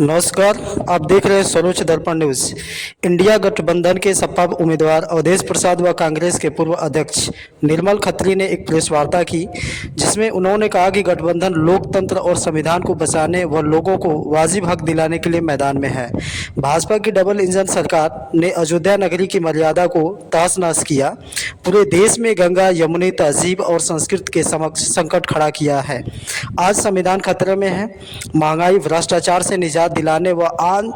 नमस्कार। आप देख रहे हैं सर्वोच्च दर्पण न्यूज। इंडिया गठबंधन के सपा उम्मीदवार अवधेश प्रसाद व कांग्रेस के पूर्व अध्यक्ष निर्मल खत्री ने एक प्रेस वार्ता की, जिसमें उन्होंने कहा कि गठबंधन लोकतंत्र और संविधान को बचाने व लोगों को वाजिब हक दिलाने के लिए मैदान में है। भाजपा की डबल इंजन सरकार ने अयोध्या नगरी की मर्यादा को तहस-नहस किया, पूरे देश में गंगा यमुनी तहजीब और संस्कृति के समक्ष संकट खड़ा किया है। आज संविधान खतरे में है। महंगाई, भ्रष्टाचार से निजात दिलाने व आम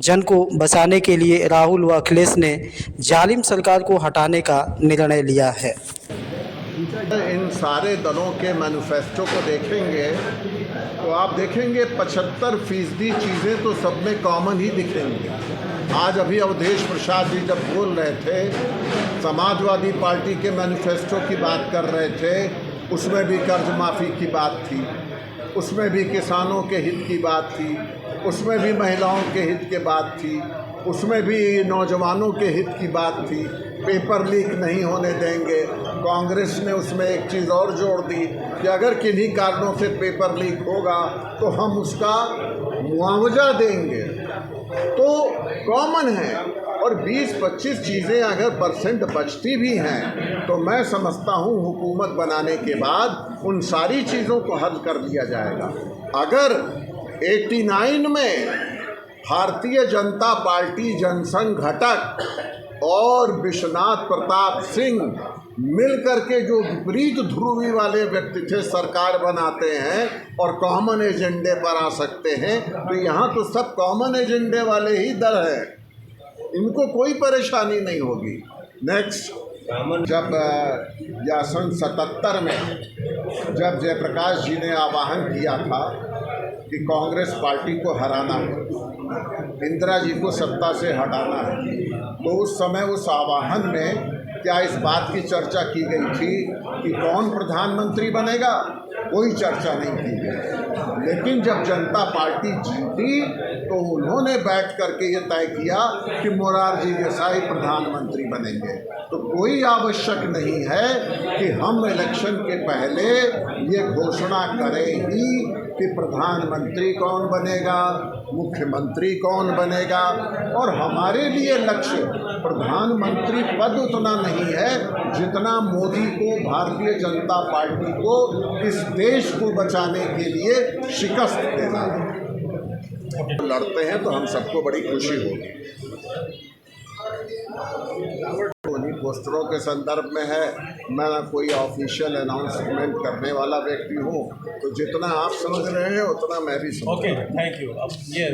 जन को बचाने के लिए राहुल व अखिलेश ने जालिम सरकार को हटाने का निर्णय लिया है। इन सारे दलों के मैनिफेस्टो को देखेंगे तो आप देखेंगे 75% चीज़ें तो सब में कॉमन ही दिखेंगी। आज अभी अवधेश प्रसाद जी जब बोल रहे थे, समाजवादी पार्टी के मैनिफेस्टो की बात कर रहे थे, उसमें भी कर्ज माफ़ी की बात थी, उसमें भी किसानों के हित की बात थी, उसमें भी महिलाओं के हित की बात थी, उसमें भी नौजवानों के हित की बात थी। पेपर लीक नहीं होने देंगे। कांग्रेस ने उसमें एक चीज़ और जोड़ दी कि अगर किन्हीं कारणों से पेपर लीक होगा तो हम उसका मुआवजा देंगे। तो कॉमन है, और 20-25 चीज़ें अगर परसेंट बचती भी हैं तो मैं समझता हूँ हुकूमत बनाने के बाद उन सारी चीज़ों को हल कर लिया जाएगा। अगर 89 में भारतीय जनता पार्टी, जनसंघ घटक और विश्वनाथ प्रताप सिंह मिल करके जो विपरीत ध्रुवी वाले व्यक्ति थे सरकार बनाते हैं और कॉमन एजेंडे पर आ सकते हैं, तो यहाँ तो सब कॉमन एजेंडे वाले ही दल हैं, इनको कोई परेशानी नहीं होगी। नेक्स्ट, जब या सन 77 में जब जयप्रकाश जी ने आह्वान किया था कि कांग्रेस पार्टी को हराना है, इंदिरा जी को सत्ता से हटाना है, तो उस समय उस आह्वान में क्या इस बात की चर्चा की गई थी कि कौन प्रधानमंत्री बनेगा? कोई चर्चा नहीं की गई। लेकिन जब जनता पार्टी जीती तो उन्होंने बैठ करके ये तय किया कि मोरारजी देसाई प्रधानमंत्री बनेंगे। तो कोई आवश्यक नहीं है कि हम इलेक्शन के पहले ये घोषणा करें ही कि प्रधानमंत्री कौन बनेगा, मुख्यमंत्री कौन बनेगा। और हमारे लिए लक्ष्य प्रधानमंत्री पद उतना नहीं है जितना मोदी को, भारतीय जनता पार्टी को, इस देश को बचाने के लिए शिकस्त देना है। लड़ते हैं तो हम सबको बड़ी खुशी होगी। उन्हीं पोस्टरों के संदर्भ में है, मैं कोई ऑफिशियल अनाउंसमेंट करने वाला व्यक्ति हूँ, तो जितना आप समझ रहे हैं उतना मैं भी समझ रहा हूँ। Okay, thank you. अब ये